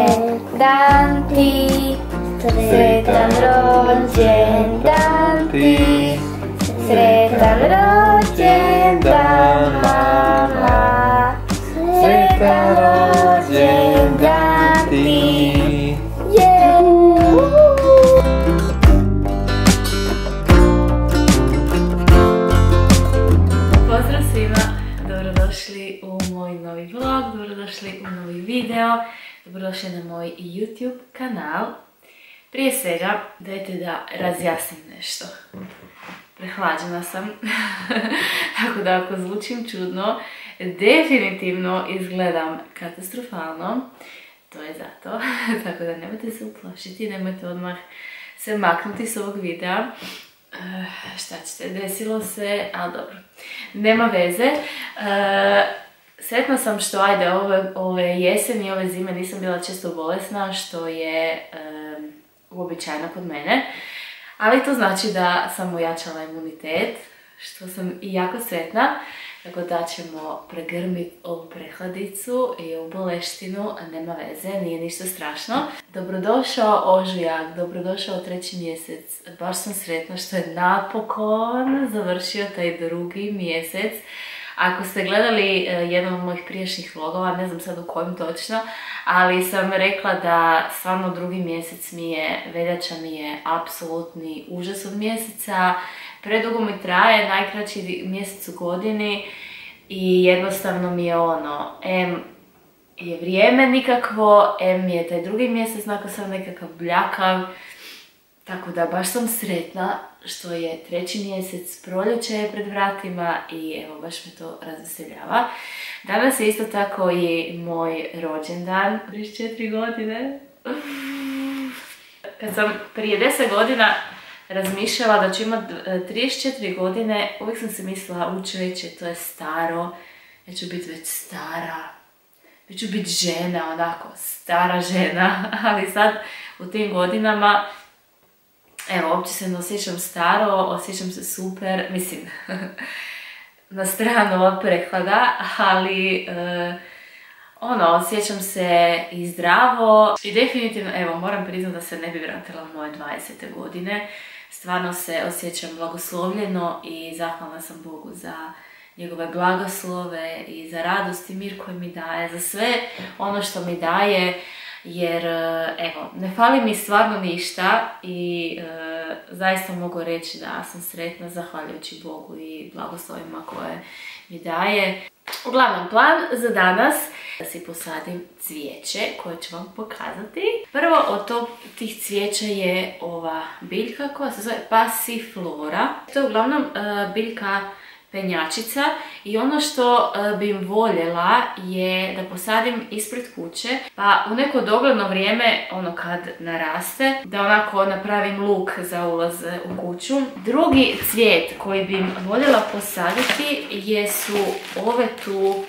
rođendan ti, sretan rođendan ti, sretan rođendan mama, sretan rođendan ti. Pozdrav svima, dobrodošli u moj novi vlog, dobrodošli u novi video, dobrodošli na moj YouTube kanal. Prije svega, dajte da razjasnim nešto. Prehlađena sam, tako da ako zvučim čudno, definitivno izgledam katastrofalno. To je zato, tako da nemojte se uplašiti, nemojte odmah se maknuti s ovog videa. Šta ćete, desilo se, ali dobro, nema veze. Sretna sam što ajde ove jeseni i ove zime nisam bila često bolesna, što je uobičajeno kod mene. Ali to znači da sam ojačala imunitet, što sam i jako sretna. Tako da ćemo pregrmiti ovu prehladicu i ovu boleštinu, a nema veze, nije ništa strašno. Dobrodošao ožujak, dobrodošao 3. mjesec. Baš sam sretna što je napokon završio taj 2. mjesec. Ako ste gledali jedan od mojih prijašnjih vlogova, ne znam sad u kojem točno, ali sam rekla da stvarno 2. mjesec mi je, veljača mi je apsolutni užas od mjeseca. Predugo mi traje, najkraći mjesec u godini i jednostavno mi je ono, em je vrijeme nikakvo, em je taj 2. mjesec nakon sam nekakav bljakav. Tako da baš sam sretna što je 3. mjesec, proljeće je pred vratima i evo baš me to razveseljava. Danas je isto tako i moj rođendan, 34 godine. Kad sam prije 10 godina razmišljala da ću imati 34 godine, uvijek sam se mislila, čovječe, to je staro, ja ću biti već stara, ja ću biti žena, onako, stara žena, ali sad u tim godinama, evo, uopće se ne osjećam staro, osjećam se super, mislim, na stranu od prehlada, ali osjećam se i zdravo i definitivno, evo, moram priznati da se ne bi vratila u moje 20. godine. Stvarno se osjećam blagoslovljeno i zahvalna sam Bogu za njegove blagoslove i za radost i mir koji mi daje, za sve ono što mi daje, jer evo, ne fali mi stvarno ništa i zaista mogu reći da sam sretna zahvaljujući Bogu i blagoslovima koje mi daje. Uglavnom, plan za danas da si posadim cvijeće koje ću vam pokazati. Prvo od tih cvijeća je ova biljka koja se zove Passiflora. To je uglavnom biljka penjačica i ono što bi voljela je da posadim ispred kuće, pa u neko dogledno vrijeme, kad naraste, da onako napravim luk za ulaz u kuću. Drugi cvijet koji bi voljela posaditi jesu ove tu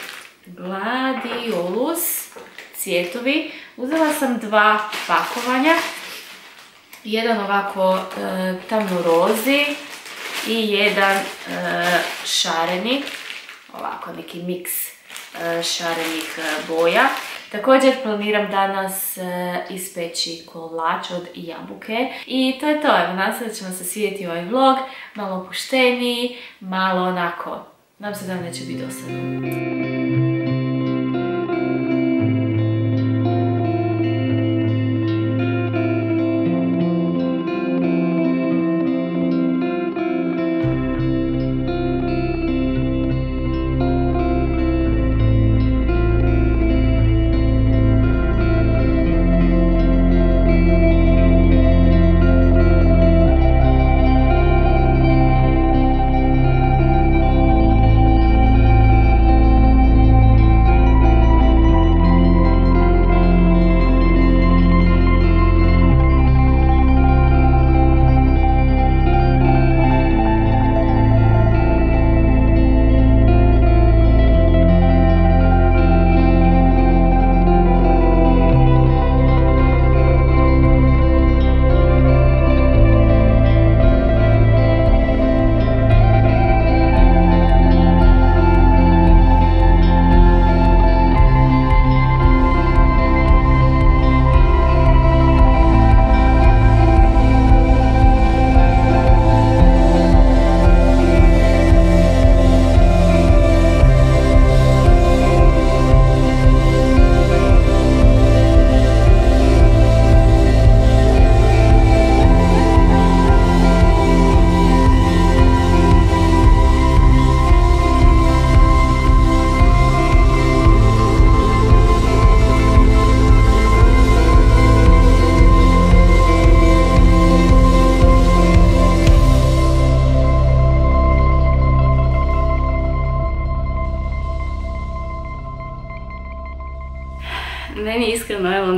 gladiolus cvjetovi. Uzela sam 2 pakovanja, jedan ovako tamno rozi i jedan šareni, ovako neki miks šarenih boja. Također planiram danas ispeći kolač od jabuke. I to je to, evo, nadam se da će vam se svidjeti ovaj vlog, malo opušteniji, malo onako, nadam se da vam neće biti dosadno.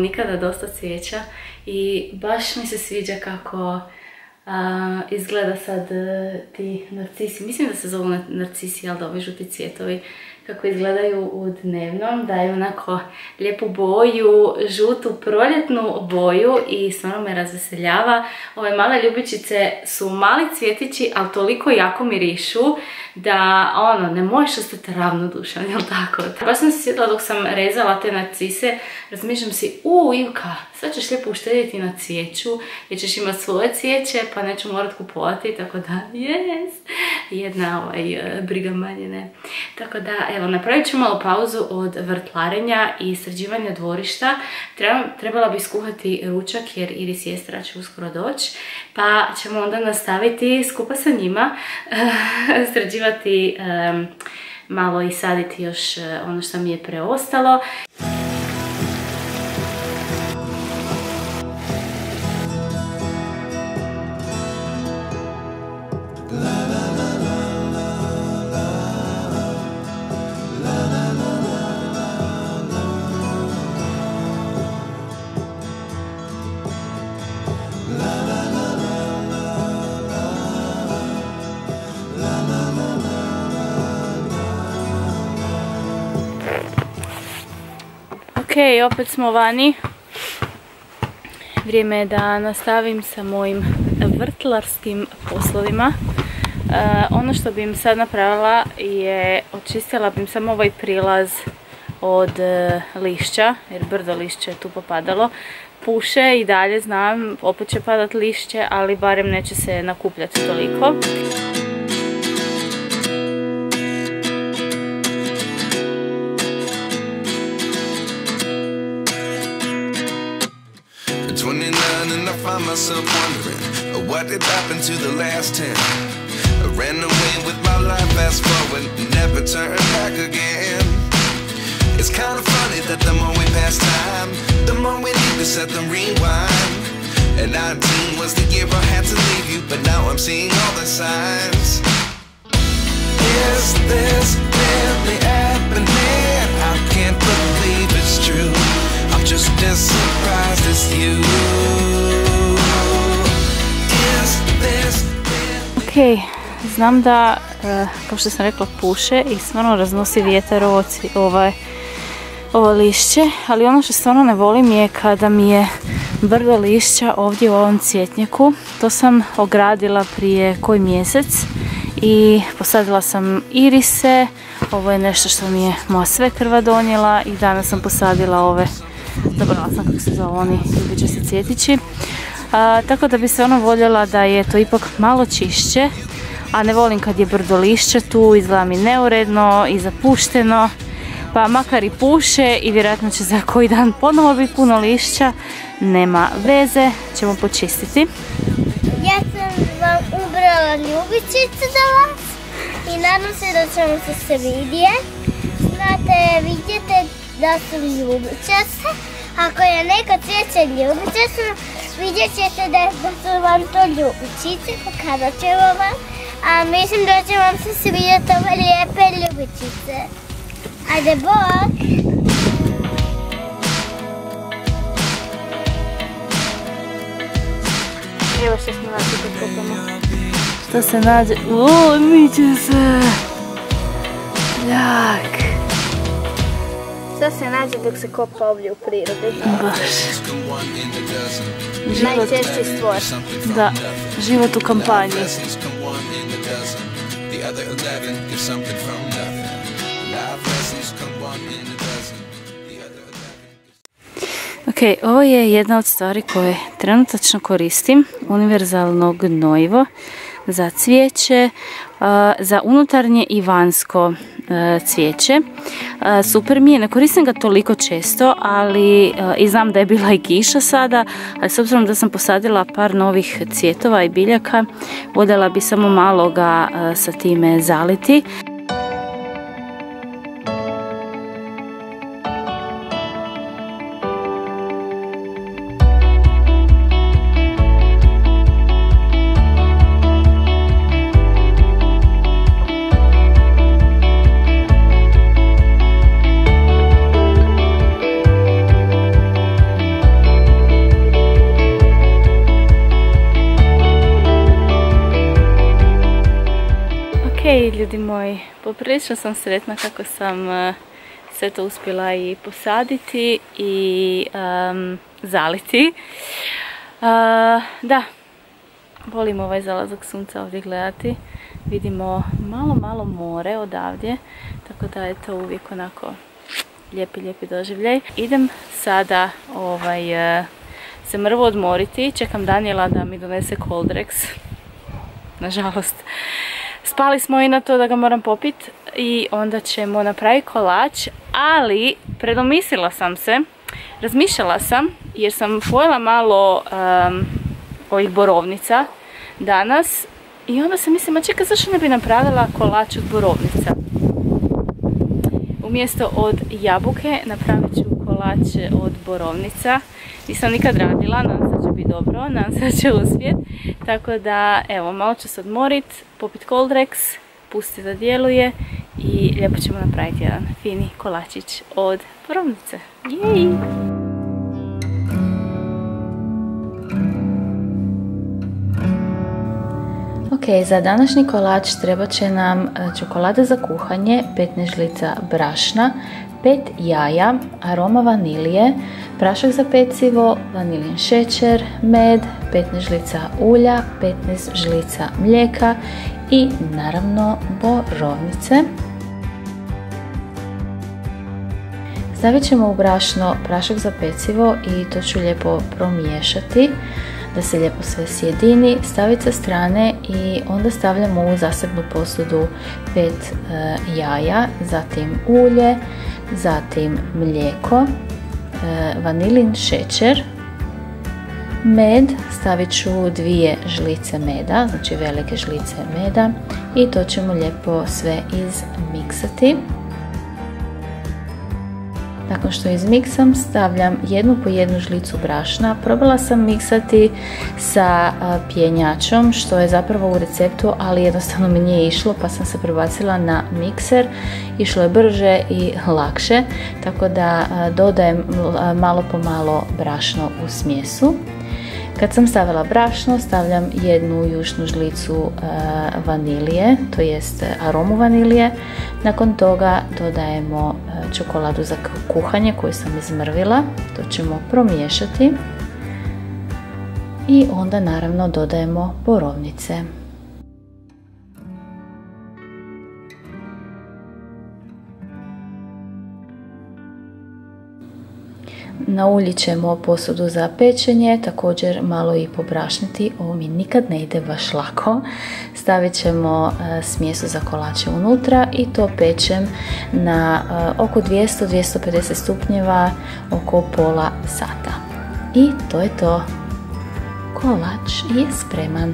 nikada dosta cvijeća i baš mi se sviđa kako izgleda sad ti narcisi. Mislim da se zovu narcisi, ali da ovi žuti cvjetovi kako izgledaju u dnevnom, daju onako lijepu boju, žutu proljetnu boju i stvarno me razveseljava. Ove male ljubičice su mali cvjetići, ali toliko jako mirišu da ono, ne možeš ostati ravnodušan, jel tako? Baš sam se sjetila dok sam rezala te narcise, razmišljam si, Ivka, sad ćeš lijepo uštedjeti na cvijeću, jer ćeš imati svoje cvijeće, pa neću morat kupovati, tako da, yes, jedna briga manje, ne. Tako da, evo, napravit ću malo pauzu od vrtlarenja i sređivanja dvorišta. Trebala bi skuhati ručak jer Iris i Estra će uskoro doći, pa ćemo onda nastaviti skupa sa njima sređivati malo i saditi još ono što mi je preostalo. Ok, opet smo vani. Vrijeme je da nastavim sa mojim vrtlarskim poslovima. Ono što bi im sad napravila je očistila bi im samo ovaj prilaz od lišća, jer brdo lišće je tu popadalo. Puše i dalje, znam, opet će padat lišće, ali barem neće se nakupljati toliko. Myself wondering what did happen to the last 10. I ran away with my life, fast forward, never turn back again. It's kind of funny that the more we pass time, the more we need to set the rewind. And 19 was the year I had to leave you, but now I'm seeing all the signs. Is this really happening? I can't believe it's true. I'm just as surprised as you. Ok, znam da, kao što sam rekla, puše i stvarno raznosi vjetar ovo lišće, ali ono što stvarno ne volim je kada mi je brdo lišća ovdje u ovom cvjetnjaku. To sam ogradila prije koji mjesec i posadila sam irise. Ovo je nešto što mi je moja svekrva donijela i danas sam posadila ove, zaboravila sam kako se zove, oni ljubičasti cvjetići. Tako da bi se ono voljela da je to ipak malo čišće, a ne volim kad je brdo lišća tu, izgleda mi neuredno i zapušteno, pa makar i puše i vjerojatno će za koji dan ponovo biti puno lišća, nema veze, ćemo počistiti. Ja sam vam ubrala ljubičice za vas i nadam se da ćemo se svidjeti. Znate, vidite da su ljubičaste. Ako je neko cvijeće ljubičasto, vidjet ćete da su vam to ljubičice, pokazat ćemo vam. A mislim da će vam se svidjeti ove lijepe ljubičice. Ajde, bok! Evo što smo naći kad kopamo. Što se nađe? O, miće se! Jak! Što se nađe dok se kopa ovdje u prirodi? Baš. Najčešći stvor. Da, život u kampanji. Ok, ovo je jedna od stvari koje trenutačno koristim, univerzalno gnojivo za cvijeće, za unutarnje i vanjsko cvijeće. Super mi je, ne koristim ga toliko često, ali i znam da je bila i kiša sada, ali s obzirom da sam posadila par novih cvjetova i biljaka, voljela bi samo malo ga sa time zaliti. ljudi moji, poprilično sam sretna kako sam sve to uspjela i posaditi i zaliti. Da, volim ovaj zalazak sunca ovdje gledati. Vidimo malo more odavdje, tako da je to uvijek onako lijepi doživljaj. Idem sada se mrvo odmoriti, čekam Daniela da mi donese Coldrex. Nažalost, spali smo i na to da ga moram popiti i onda ćemo napraviti kolač, ali predomislila sam se, razmišljala sam jer sam pojela malo ovih borovnica danas i onda se mislim, a čekaj, zašto ne bi napravila kolač od borovnica? Umjesto od jabuke napravit ću kolač od borovnica. Nisam nikad radila, nadam se da će biti dobro, nadam se da će uspjeti. Tako da, evo, malo ću se odmoriti, popiti Coldrex, pustiti da djeluje i lijepo ćemo napraviti jedan fini kolačić od borovnice. Jej! Ok, za današnji kolač trebat će nam čokolada za kuhanje, 15 žlica brašna, 5 jaja, aroma vanilije, prašak za pecivo, vanilin šećer, med, 15 žlica ulja, 15 žlica mlijeka i naravno borovnice. Stavit ćemo u brašno prašak za pecivo i to ću lijepo promiješati da se lijepo sve sjedini, staviti sa strane i onda stavljamo u zasebnu posudu 5 jaja, zatim ulje, zatim mlijeko, vanilin šećer, med, stavit ću 2 žlice meda, znači velike žlice meda i to ćemo lijepo sve izmiksati. Nakon što izmiksam, stavljam 1 po 1 žlicu brašna. Probala sam miksati sa pjenjačom, što je zapravo u receptu, ali jednostavno mi nije išlo, pa sam se prebacila na mikser. Išlo je brže i lakše, tako da dodajem malo po malo brašno u smjesu. Kad sam stavila brašno, stavljam 1 jušnu žlicu vanilije, to jest aromu vanilije. Nakon toga dodajemo čokoladu za kuhanje koju sam izmrvila, to ćemo promiješati i onda naravno dodajemo borovnice. Nauljit ćemo posudu za pečenje, također malo i pobrašniti, ovo mi nikad ne ide baš lako. Stavit ćemo smjesu za kolače unutra i to pečem na oko 200-250 stupnjeva oko pola sata. I to je to. Kolač je spreman.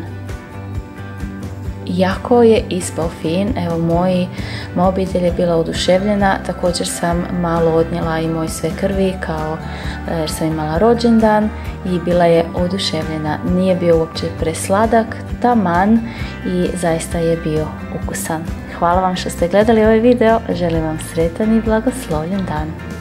Jako je ispao fin, evo moja obitelj je bila oduševljena, također sam malo odnijela i moj sve krvi kao jer sam imala rođendan i bila je oduševljena. Nije bio uopće presladak, taman i zaista je bio ukusan. Hvala vam što ste gledali ovaj video, želim vam sretan i blagoslovljen dan.